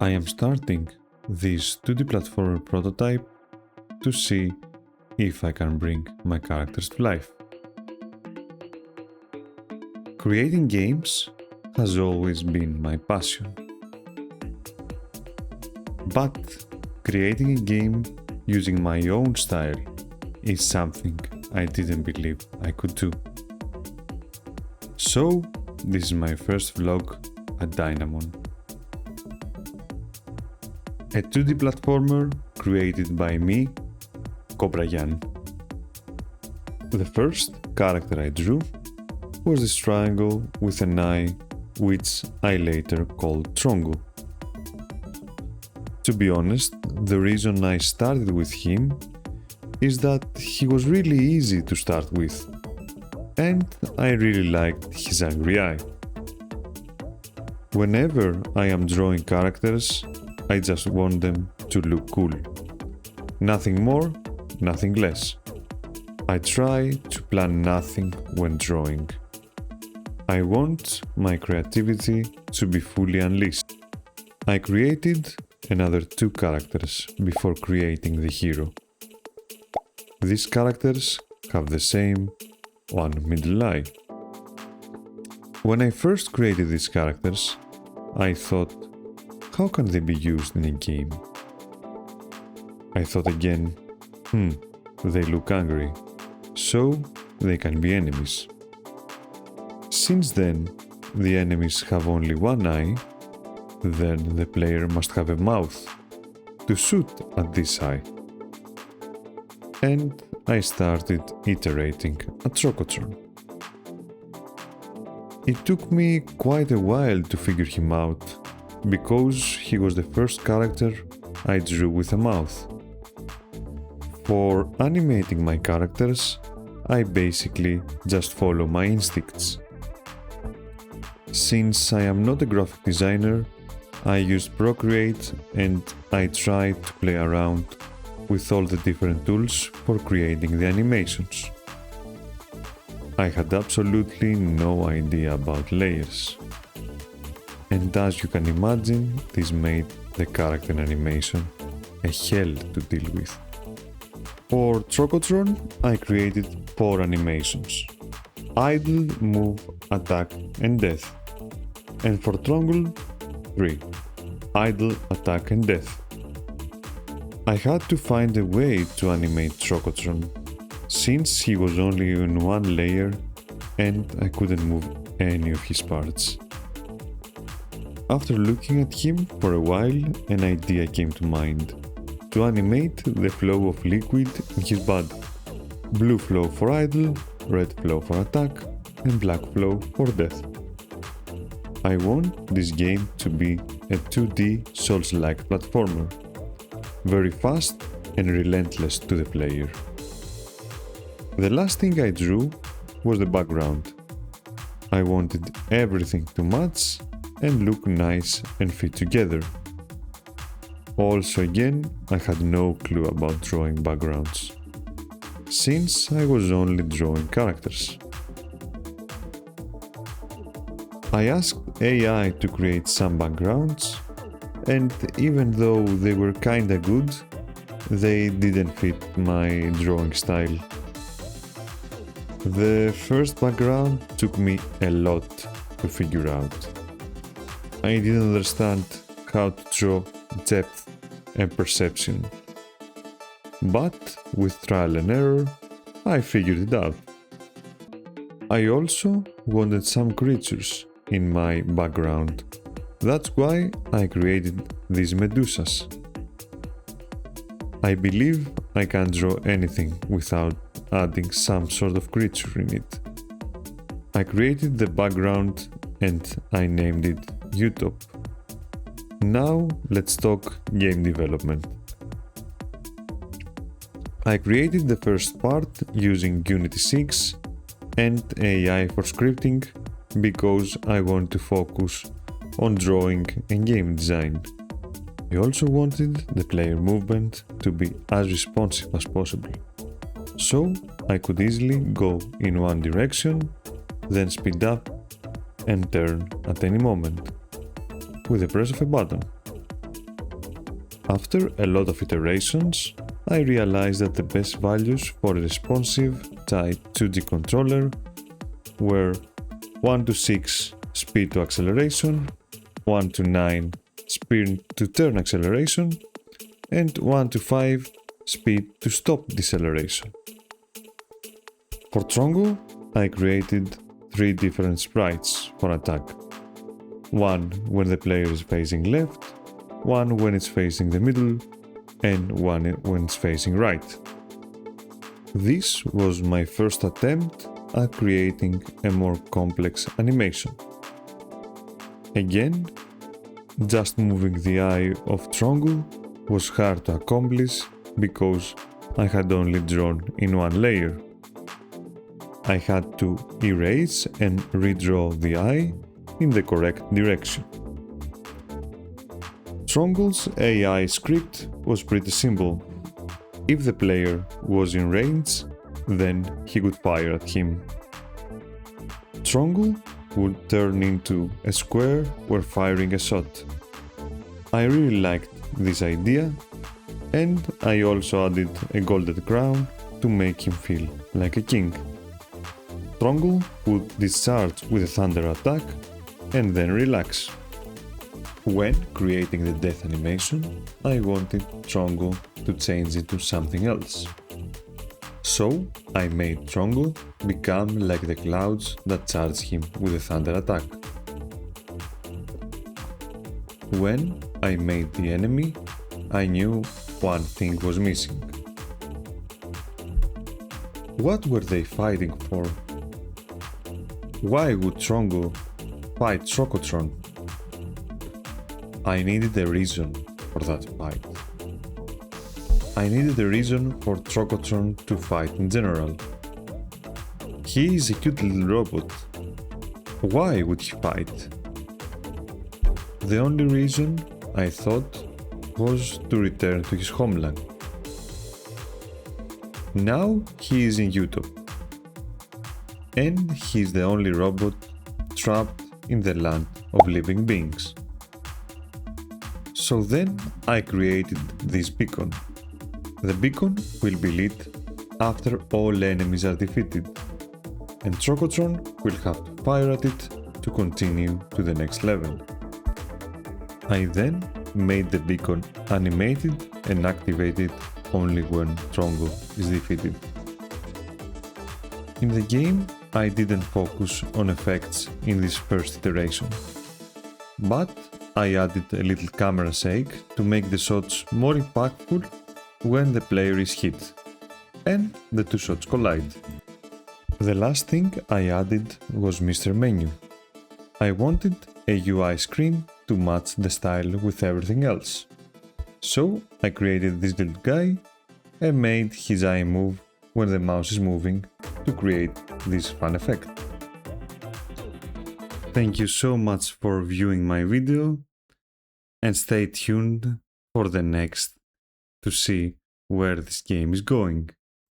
I am starting this 2D platformer prototype to see if I can bring my characters to life. Creating games has always been my passion. But creating a game using my own style is something I didn't believe I could do. So, this is my first vlog at Dynamon. A 2D platformer created by me, Jan. The first character I drew was this triangle with an eye, which I later called Trongle. To be honest, the reason I started with him is that he was really easy to start with, and I really liked his angry eye. Whenever I am drawing characters, I just want them to look cool. Nothing more, nothing less. I try to plan nothing when drawing. I want my creativity to be fully unleashed. I created another 2 characters before creating the hero. These characters have the same one middle eye. When I first created these characters, I thought, how can they be used in a game? I thought again, they look angry, so they can be enemies. Since then, the enemies have only one eye, then the player must have a mouth to shoot at this eye. And I started iterating at Trokotron. It took me quite a while to figure him out, because he was the first character I drew with a mouth. For animating my characters, I basically just follow my instincts. Since I am not a graphic designer, I used Procreate and I tried to play around with all the different tools for creating the animations. I had absolutely no idea about layers. And as you can imagine, this made the character animation a hell to deal with. For Trokotron, I created 4 animations: idle, move, attack and death. And for Trongle, 3: idle, attack and death. I had to find a way to animate Trokotron, since he was only in one layer and I couldn't move any of his parts. After looking at him for a while, an idea came to mind: to animate the flow of liquid in his body. Blue flow for idle, red flow for attack, and black flow for death. I want this game to be a 2D Souls-like platformer, very fast and relentless to the player. The last thing I drew was the background. I wanted everything to match and look nice and fit together. Also again, I had no clue about drawing backgrounds, since I was only drawing characters. I asked AI to create some backgrounds, and even though they were kinda good, they didn't fit my drawing style. The first background took me a lot to figure out. I didn't understand how to draw depth and perception. But with trial and error, I figured it out. I also wanted some creatures in my background. That's why I created these Medusas. I believe I can't draw anything without adding some sort of creature in it. I created the background and I named it Utop. Now let's talk game development. I created the first part using Unity 6 and AI for scripting because I want to focus on drawing and game design. I also wanted the player movement to be as responsive as possible, so I could easily go in one direction, then speed up and turn at any moment with the press of a button. After a lot of iterations, I realized that the best values for a responsive Type 2D controller were 1 to 6 speed to acceleration, 1 to 9 speed to turn acceleration, and 1 to 5 speed to stop deceleration. For Trongle, I created 3 different sprites for attack. One when the player is facing left, one when it's facing the middle, and one when it's facing right. This was my first attempt at creating a more complex animation. Again, just moving the eye of Trongle was hard to accomplish because I had only drawn in one layer. I had to erase and redraw the eye in the correct direction. Trongle's AI script was pretty simple. If the player was in range, then he could fire at him. Trongle would turn into a square where firing a shot. I really liked this idea, and I also added a golden crown to make him feel like a king. Trongle would discharge with a thunder attack and then relax. When creating the death animation, I wanted Trongle to change it to something else. So I made Trongle become like the clouds that charge him with a thunder attack. When I made the enemy, I knew one thing was missing. What were they fighting for? Why would Trongle fight Trokotron? I needed a reason for that fight. I needed a reason for Trokotron to fight in general. He is a cute little robot. Why would he fight? The only reason, I thought, was to return to his homeland. Now he is in Utah, and he is the only robot trapped in the land of living beings. So then I created this beacon. The beacon will be lit after all enemies are defeated, and Trokotron will have to fire at it to continue to the next level. I then made the beacon animated and activated only when Trongle is defeated. In the game, I didn't focus on effects in this first iteration, but I added a little camera shake to make the shots more impactful when the player is hit, and the two shots collide. The last thing I added was Mr. Menu. I wanted a UI screen to match the style with everything else. So I created this little guy and made his eye move when the mouse is moving to create this fun effect. Thank you so much for viewing my video, and stay tuned for the next to see where this game is going.